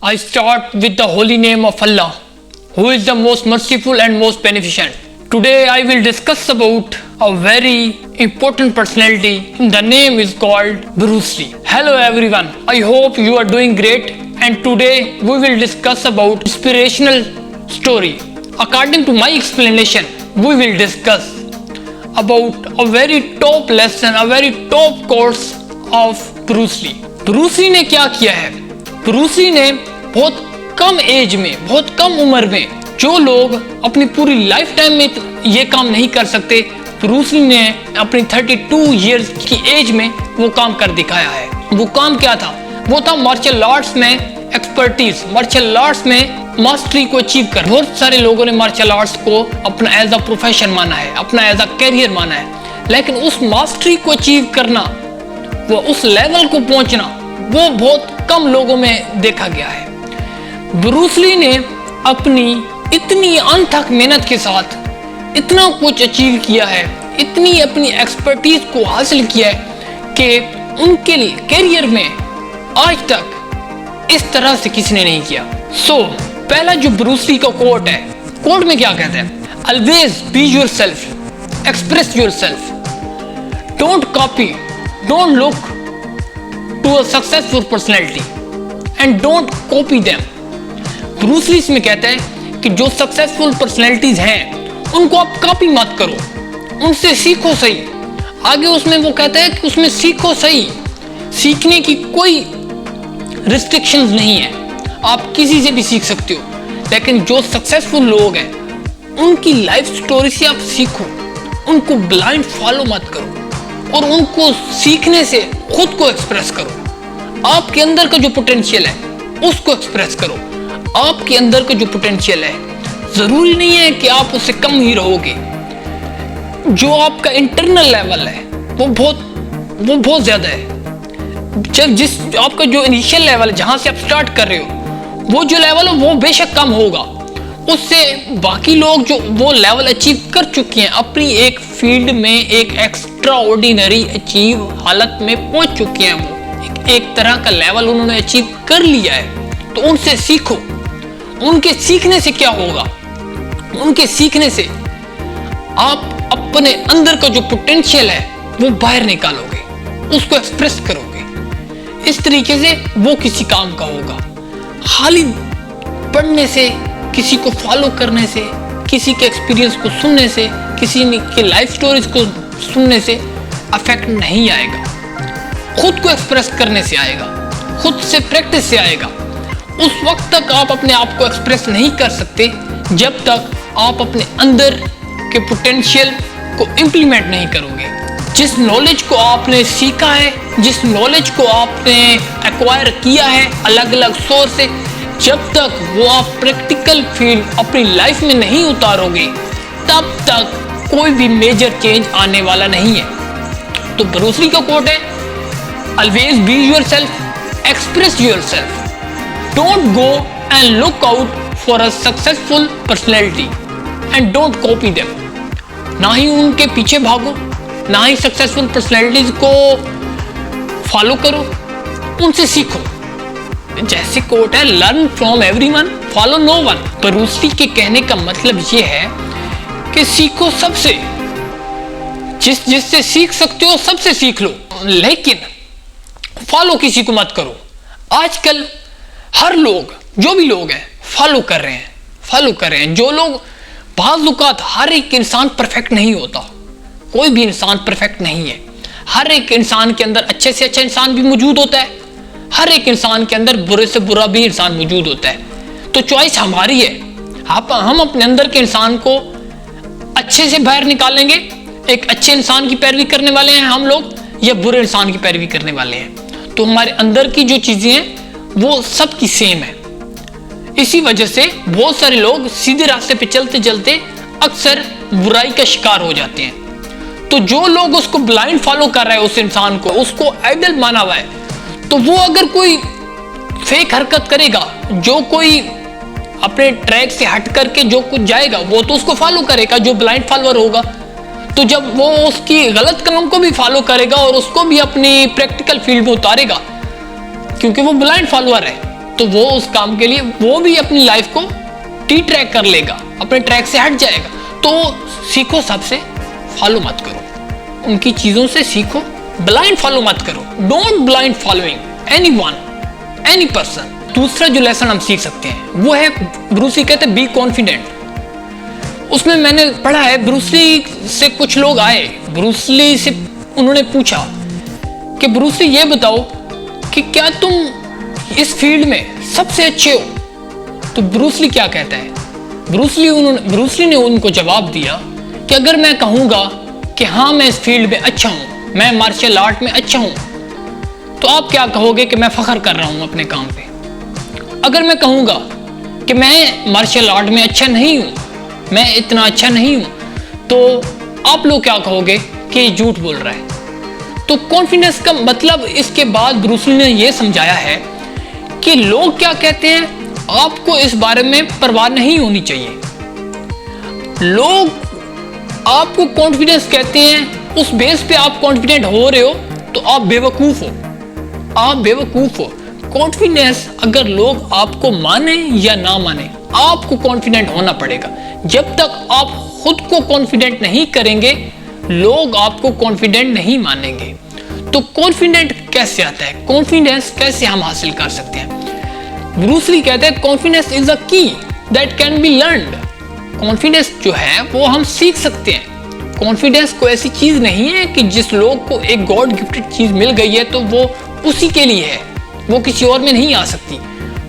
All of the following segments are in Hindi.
I start with the holy name of Allah, who is the most merciful and most beneficent. Today I will discuss about a very important personality. The name is called Bruce Lee. Hello everyone, I hope you are doing great, and today we will discuss about inspirational story. According to my explanation, we will discuss about a very top lesson, a very top course of Bruce Lee. Bruce Lee ने क्या किया है? ब्रूस ली ने बहुत कम एज में, बहुत कम उम्र में, जो लोग अपनी पूरी लाइफ टाइम में ये काम नहीं कर सकते, ब्रूस ली ने अपनी 32 इयर्स की एज में वो काम कर दिखाया है। वो काम क्या था? वो था मार्शल आर्ट्स में एक्सपर्टीज, मार्शल आर्ट्स में मास्टरी को अचीव कर। बहुत सारे लोगों ने मार्शल आर्ट्स को अपना एज अ प्रोफेशन माना है, अपना एज अ कैरियर माना है, लेकिन उस मास्टरी को अचीव करना, वो उस लेवल को पहुंचना, वो बहुत कम लोगों में देखा गया है। ब्रूस ली ने अपनी इतनी अनथक मेहनत के साथ इतना कुछ अचीव किया है, इतनी अपनी एक्सपर्टीज को हासिल किया है कि उनके कैरियर में आज तक इस तरह से किसी ने नहीं किया। पहला जो ब्रूस ली का कोट है, कोट में क्या कहते हैं? Always be yourself, express yourself, don't copy, don't look to a successful personality and don't copy them. Bruce Lee इसमें कहता है कि जो सक्सेसफुल पर्सनैलिटीज हैं उनको आप कॉपी मत करो, उनसे सीखो सही। आगे उसमें वो कहता है कि उसमें सीखो सही, सीखने की कोई रिस्ट्रिक्शंस नहीं है, आप किसी से भी सीख सकते हो, लेकिन जो सक्सेसफुल लोग हैं उनकी लाइफ स्टोरी से आप सीखो, उनको ब्लाइंड फॉलो मत करो और उनको सीखने से खुद को एक्सप्रेस करो। आपके अंदर का जो पोटेंशियल है उसको एक्सप्रेस करो। आपके अंदर का जो पोटेंशियल है, जरूरी नहीं है कि आप उससे कम ही रहोगे। जो आपका इंटरनल लेवल है वो बहुत ज्यादा है। जब जिस आपका जो इनिशियल लेवल है, जहां से आप स्टार्ट कर रहे हो, वो जो लेवल है वो बेशक कम होगा, उससे बाकी लोग जो वो लेवल अचीव कर चुके हैं, अपनी एक फील्ड में एक एक्स्ट्रा ऑर्डिनरी अचीव हालत में पहुंच चुके हैं, वो एक तरह का लेवल उन्होंने अचीव कर लिया है, तो उनसे सीखो। उनके सीखने से क्या होगा? उनके सीखने से आप अपने अंदर का जो पोटेंशियल है वो बाहर निकालोगे, उसको एक्सप्रेस करोगे। इस तरीके से वो किसी काम का होगा। खाली पढ़ने से, किसी को फॉलो करने से, किसी के एक्सपीरियंस को सुनने से, किसी की लाइफ स्टोरीज को सुनने से अफेक्ट नहीं आएगा। खुद को एक्सप्रेस करने से आएगा, खुद से प्रैक्टिस से आएगा। उस वक्त तक आप अपने आप को एक्सप्रेस नहीं कर सकते जब तक आप अपने अंदर के पोटेंशियल को इम्प्लीमेंट नहीं करोगे। जिस नॉलेज को आपने सीखा है, जिस नॉलेज को आपने एक्वायर किया है अलग अलग सोर्स से, जब तक वो आप प्रैक्टिकल फील्ड अपनी लाइफ में नहीं उतारोगे, तब तक कोई भी मेजर चेंज आने वाला नहीं है। तो ब्रूस ली का कोट है, always be yourself, express yourself, don't go and look out for a successful personality and don't copy them. ना ही उनके पीछे भागो, ना ही सक्सेसफुल पर्सनैलिटीज को फॉलो करो, उनसे सीखो। जैसे कोट है, learn from everyone, follow no one. Bruce Lee के कहने का मतलब ये है कि सीखो सबसे, जिससे सीख सकते हो सबसे सीख लो, लेकिन फॉलो किसी को मत करो। आजकल हर लोग, जो भी लोग हैं, फॉलो कर रहे हैं। जो लोग, बाज़ औक़ात हर एक इंसान परफेक्ट नहीं होता, कोई भी इंसान परफेक्ट नहीं है। हर एक इंसान के अंदर अच्छे से अच्छा इंसान भी मौजूद होता है, हर एक इंसान के अंदर बुरे से बुरा भी इंसान मौजूद होता है। तो चॉइस हमारी है, हम अपने अंदर के इंसान को अच्छे से बाहर निकालेंगे, एक अच्छे इंसान की पैरवी करने वाले हैं हम लोग, या बुरे इंसान की पैरवी करने वाले हैं। तो हमारे अंदर की जो चीजें हैं वो सब की सेम है। इसी वजह से बहुत सारे लोग सीधे रास्ते पे चलते चलते अक्सर बुराई का शिकार हो जाते हैं। तो जो लोग उसको ब्लाइंड फॉलो कर रहे हैं, उस इंसान को, उसको आइडल माना हुआ है, तो वो अगर कोई फेक हरकत करेगा, जो कोई अपने ट्रैक से हट करके जो कुछ जाएगा, वो तो उसको फॉलो करेगा, जो ब्लाइंड फॉलोअर होगा। तो जब वो उसकी गलत काम को भी फॉलो करेगा और उसको भी अपनी प्रैक्टिकल फील्ड में उतारेगा, क्योंकि वो ब्लाइंड फॉलोअर है, तो वो उस काम के लिए वो भी अपनी लाइफ को टी ट्रैक कर लेगा, अपने ट्रैक से हट जाएगा। तो सीखो सबसे, फॉलो मत करो, उनकी चीजों से सीखो, ब्लाइंड फॉलो मत करो। Don't blind following anyone, any person. दूसरा जो लेसन हम सीख सकते हैं वो है, ब्रूस ली कहते हैं बी कॉन्फिडेंट। उसमें मैंने पढ़ा है, ब्रूस ली से कुछ लोग आए, ब्रूस ली से उन्होंने पूछा कि ब्रूस ली ये बताओ कि क्या तुम इस फील्ड में सबसे अच्छे हो? तो ब्रूस ली क्या कहता है? ब्रूस ली ने उनको जवाब दिया कि अगर मैं कहूँगा कि हाँ मैं इस फील्ड में अच्छा हूँ, मैं मार्शल आर्ट में अच्छा हूँ, तो आप क्या कहोगे कि मैं फख्र कर रहा हूँ अपने काम पे। अगर मैं कहूँगा कि मैं मार्शल आर्ट में अच्छा नहीं हूँ, मैं इतना अच्छा नहीं हूँ, तो आप लोग क्या कहोगे कि ये झूठ बोल रहा है। तो कॉन्फिडेंस का मतलब इसके बाद ब्रूस ली ने यह समझाया है कि लोग क्या कहते हैं आपको इस बारे में परवाह नहीं होनी चाहिए। लोग आपको कॉन्फिडेंस कहते हैं, उस बेस पे आप कॉन्फिडेंट हो रहे हो तो आप बेवकूफ हो, आप बेवकूफ हो। कॉन्फिडेंस अगर लोग आपको माने या ना माने, आपको कॉन्फिडेंट होना पड़ेगा। जब तक आप खुद को कॉन्फिडेंट नहीं करेंगे, लोग आपको कॉन्फिडेंट नहीं मानेंगे। तो कॉन्फिडेंट कैसे आता है, कॉन्फिडेंस कैसे हम हासिल कर सकते हैं? ब्रूस ली कहते हैं कॉन्फिडेंस इज अ की that can be learned. Confidence जो है वो हम सीख सकते हैं। कॉन्फिडेंस कोई ऐसी चीज नहीं है कि जिस लोग को एक गॉड गिफ्टेड चीज मिल गई है तो वो उसी के लिए है, वो किसी और में नहीं आ सकती।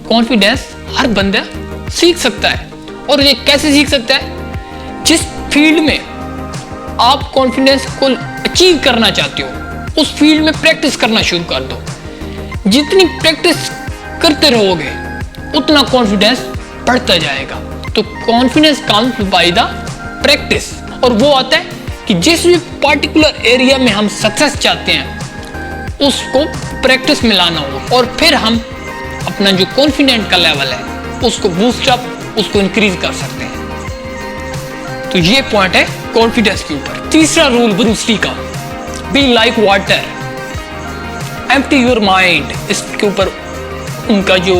कॉन्फिडेंस हर बंदा सीख सकता है। और ये कैसे सीख सकता है? जिस फील्ड में आप कॉन्फिडेंस को अचीव करना चाहते हो, उस फील्ड में प्रैक्टिस करना शुरू कर दो। जितनी प्रैक्टिस करते रहोगे उतना कॉन्फिडेंस बढ़ता जाएगा। तो confidence comes by the practice, और वो आता है कि जिस भी पर्टिकुलर एरिया में हम सक्सेस चाहते हैं उसको प्रैक्टिस में लाना होगा, और फिर हम अपना जो कॉन्फिडेंट का लेवल है उसको बूस्ट अप, उसको इंक्रीज कर सकते हैं। तो ये पॉइंट है कॉन्फिडेंस के ऊपर। तीसरा रूल ब्रूस ली का, B like water, empty your mind. इसके ऊपर उनका जो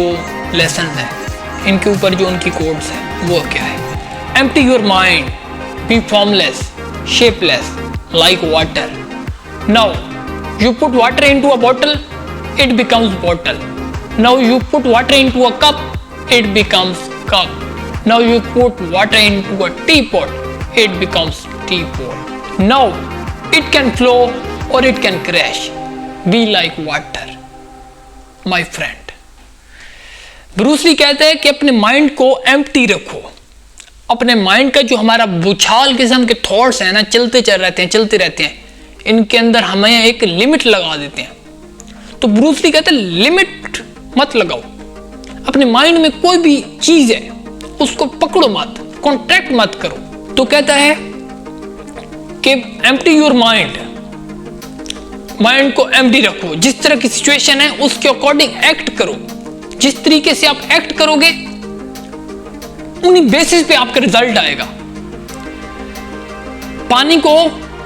लेसन है, इनके ऊपर जो उनकी कोड्स है वो क्या है? Empty your mind, be formless, shapeless, like water. Now you put water into a bottle, it becomes bottle. Now you put water into a cup, it becomes cup. Now you put water into a teapot, it becomes teapot. Now it can flow or it can crash. Be like water, my friend. Bruce Lee कहते हैं कि अपने माइंड को एम्प्टी रखो। अपने माइंड का जो हमारा बुछाल किस्म के थॉट्स हैं ना, चलते रहते हैं, इनके अंदर हमें एक लिमिट लगा देते हैं। तो ब्रूस ली कहते हैं लिमिट मत लगाओ। अपने माइंड में कोई भी चीज है उसको पकड़ो मत, कॉन्ट्रैक्ट मत करो। तो कहता है कि एम्प्टी योर माइंड, माइंड को एम्प्टी रखो। जिस तरह की सिचुएशन है उसके अकॉर्डिंग एक्ट करो। जिस तरीके से आप एक्ट करोगे उन्हीं बेसिस पे आपका रिजल्ट आएगा। पानी को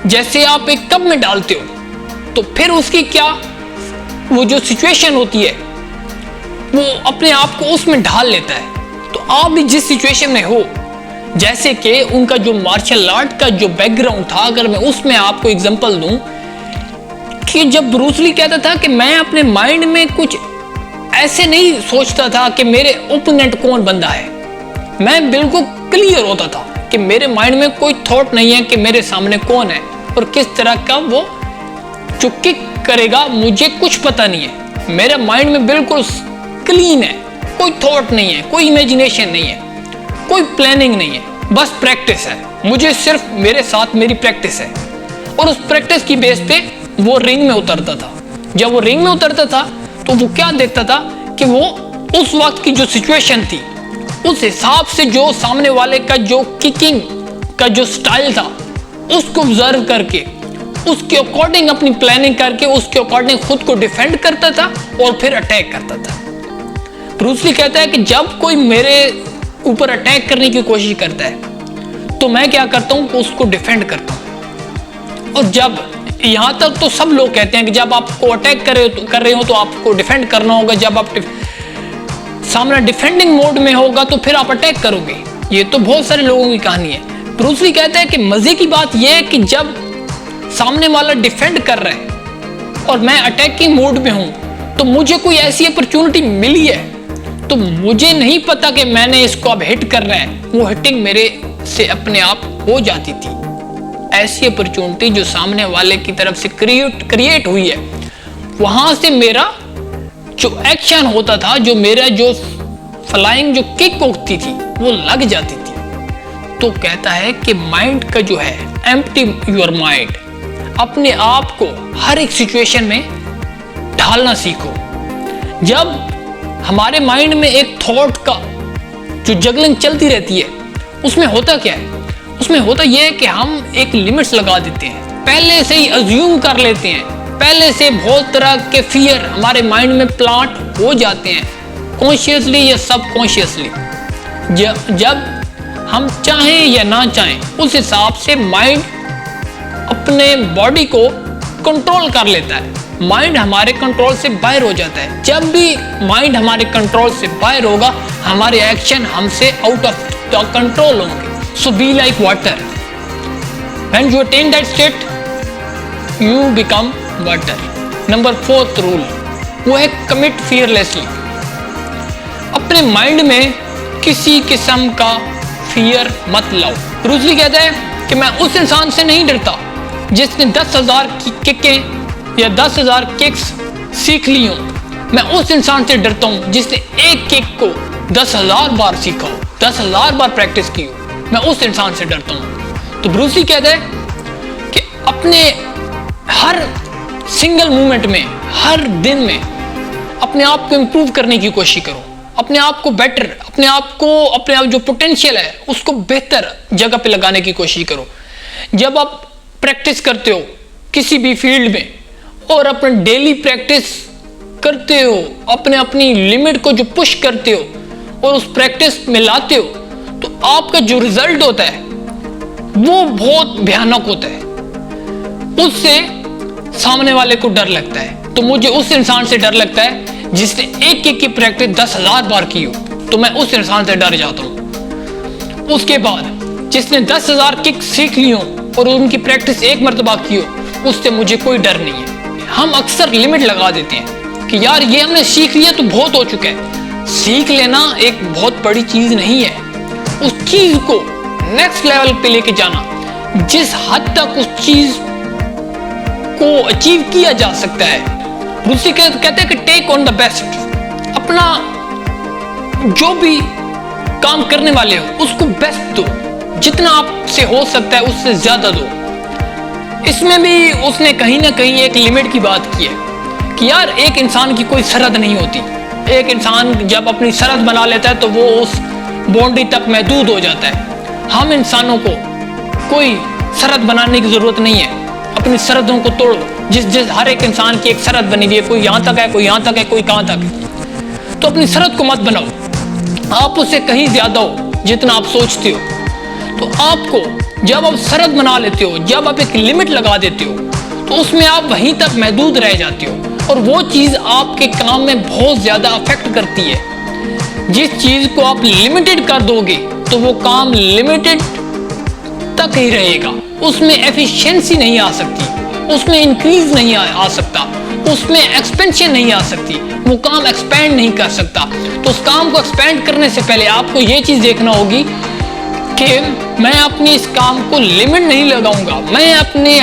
जैसे आप एक कप में डालते हो तो फिर उसकी क्या, वो जो सिचुएशन होती है वो अपने आप को उसमें ढाल लेता है। तो आप भी जिस सिचुएशन में हो, जैसे कि उनका जो मार्शल आर्ट का जो बैकग्राउंड था, अगर मैं उसमें आपको एग्जांपल दूं कि जब ब्रूस ली कहता था कि मैं अपने माइंड में कुछ ऐसे नहीं सोचता था कि मेरे ओपोनेंट कौन बंदा है, मैं बिल्कुल क्लियर होता था कि मेरे माइंड में कोई थॉट नहीं है कि मेरे सामने कौन है और किस तरह का वो जो किक करेगा, मुझे कुछ पता नहीं है। मेरे माइंड में बिल्कुल क्लीन है, कोई थॉट नहीं है, कोई इमेजिनेशन नहीं है, कोई प्लानिंग नहीं है, बस प्रैक्टिस है। मुझे सिर्फ मेरे साथ मेरी प्रैक्टिस है, और उस प्रैक्टिस की बेस पे वो रिंग में उतरता था। जब वो रिंग में उतरता था तो वो क्या देखता था कि वो उस वक्त की जो सिचुएशन थी उस हिसाब से जो सामने वाले का जो किकिंग का जो स्टाइल था उसको ऑब्जर्व करके उसके अकॉर्डिंग अपनी प्लानिंग करके उसके अकॉर्डिंग खुद को डिफेंड करता था और फिर अटैक करता था। ब्रूस ली कहता है कि जब कोई मेरे ऊपर अटैक करने की कोशिश करता है तो मैं क्या करता हूं, उसको डिफेंड करता हूं। और जब यहां तक तो सब लोग कहते हैं कि जब आपको अटैक कर रहे हो तो आपको डिफेंड करना होगा। जब आप सामना डिफेंडिंग मोड में होगा तो फिर आप अटैक करोगे। ये तो बहुत सारे लोगों की कहानी है। ब्रूस ली कहते हैं कि मजे की बात यह है कि जब सामने वाला डिफेंड कर रहा है और मैं अटैकिंग मोड में हूं, तो मुझे कोई ऐसी अपॉर्चुनिटी मिली है तो मुझे नहीं पता कि मैंने इसको अब हिट करना है, वो हिटिंग मेरे से अपने आप हो जाती थी। ऐसी अपॉर्चुनिटी जो सामने वाले की तरफ से क्रिएट हुई है, वहां से मेरा जो एक्शन होता था, जो मेरा जो फ्लाइंग जो किक होती थी वो लग जाती थी। तो कहता है कि माइंड का जो है, एम्प्टी योर माइंड, अपने आप को हर एक सिचुएशन में ढालना सीखो। जब हमारे माइंड में एक थॉट का जो जगलिंग चलती रहती है, उसमें होता क्या है? उसमें होता यह है कि हम एक लिमिट्स लगा देते हैं, पहले से ही अज्यूम कर लेते हैं, पहले से बहुत तरह के फियर हमारे माइंड में प्लांट हो जाते हैं, कॉन्शियसली या सबकॉन्शियसली। जब हम चाहें या ना चाहें, उस हिसाब से माइंड अपने बॉडी को कंट्रोल कर लेता है। माइंड हमारे कंट्रोल से बाहर हो जाता है। जब भी माइंड हमारे कंट्रोल से बाहर होगा, हमारे एक्शन हमसे आउट ऑफ द कंट्रोल होंगे। So be like water, when you attain that state you become water. Number 4th rule वो है कमिट फियरलेसली। अपने माइंड में किसी किस्म का फियर मत लाओ। ब्रूस ली कहता है कि मैं उस इंसान से नहीं डरता जिसने 10,000 किकें या 10,000 किक्स सीख ली हो। मैं उस इंसान से डरता हूं जिसने एक किक को 10,000 बार सीखा हो, 10,000 बार प्रैक्टिस की हो। मैं उस इंसान से डरता हूं। तो ब्रूस ली कहता है कि अपने हर सिंगल मोमेंट में, हर दिन में अपने आप को इंप्रूव करने की कोशिश करो, अपने आप को बेटर, अपने आप जो पोटेंशियल है उसको बेहतर जगह पे लगाने की कोशिश करो। जब आप प्रैक्टिस करते हो किसी भी फील्ड में और अपने डेली प्रैक्टिस करते हो, अपनी लिमिट को जो पुश करते हो और उस प्रैक्टिस में लाते हो, तो आपका जो रिजल्ट होता है वो बहुत भयानक होता है। उससे सामने वाले को डर लगता है। तो मुझे उस इंसान से डर लगता है जिसने एक किक की प्रैक्टिस 10,000 बार की हो, तो मैं उस इंसान से डर जाता हूं। उसके बाद जिसने 10,000 किक सीख ली हो और उनकी प्रैक्टिस एक मर्तबा की हो, उससे मुझे कोई डर नहीं है। हम अक्सर लिमिट लगा देते हैं कि यार ये हमने सीख लिया तो बहुत हो चुका है। सीख लेना एक बहुत बड़ी चीज नहीं है। उस चीज को नेक्स्ट लेवल पे लेके जाना, जिस हद तक उस चीज को अचीव किया जा सकता है। रूसी कहते हैं कि टेक ऑन द बेस्ट। अपना जो भी काम करने वाले हो उसको बेस्ट दो, जितना आपसे हो सकता है उससे ज्यादा दो। इसमें भी उसने कहीं ना कहीं एक लिमिट की बात की है कि यार एक इंसान की कोई सरहद नहीं होती। एक इंसान जब अपनी सरहद बना लेता है तो वो उस बाउंड्री तक महदूद हो जाता है। हम इंसानों को कोई सरहद बनाने की जरूरत नहीं है। अपनी सरहदों को तोड़ो। जिस हर एक इंसान की एक सरहद बनी हुई है, कोई यहाँ तक है, कोई यहाँ तक है, कोई कहाँ तक है। तो अपनी सरहद को मत बनाओ। आप उससे कहीं ज्यादा हो जितना आप सोचते हो। तो आपको जब आप सरहद बना लेते हो, जब आप एक लिमिट लगा देते हो, तो उसमें आप वहीं तक महदूद रह जाते हो और वो चीज आपके काम में बहुत ज्यादा अफेक्ट करती है। जिस चीज को आप लिमिटेड कर दोगे तो वो काम लिमिटेड तक ही रहेगा। उसमें एफिशिएंसी नहीं आ सकती, उसमें इंक्रीज नहीं आ सकता, उसमें एक्सपेंशन नहीं आ सकती, वो काम एक्सपेंड नहीं कर सकता। तो उस काम को एक्सपेंड करने से पहले आपको ये चीज देखना होगी कि मैं अपनी इस काम को लिमिट नहीं लगाऊंगा। मैं अपने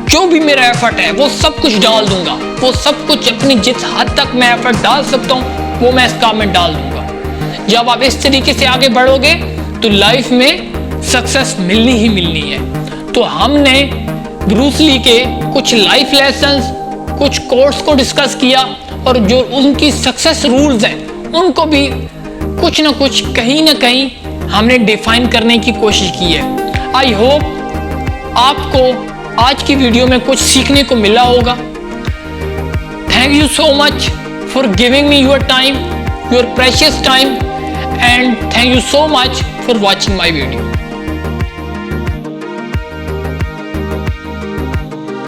जो भी मेरा एफर्ट है वो सब कुछ डाल दूंगा। वो सब कुछ अपनी जिस हद तक मैं एफर्ट डाल सकता हूँ वो मैं इस काम में डाल दूंगा। जब आप इस तरीके से आगे बढ़ोगे तो लाइफ में सक्सेस मिलनी ही मिलनी है। तो हमने ब्रूस ली के कुछ लाइफ लेसन्स, कुछ कोर्स को डिस्कस किया और जो उनकी सक्सेस रूल्स हैं उनको भी कुछ ना कुछ कहीं ना कहीं हमने डिफाइन करने की कोशिश की है। आई होप आपको आज की वीडियो में कुछ सीखने को मिला होगा। Thank you so much for giving me your time, your precious time, and thank you so much for watching my video.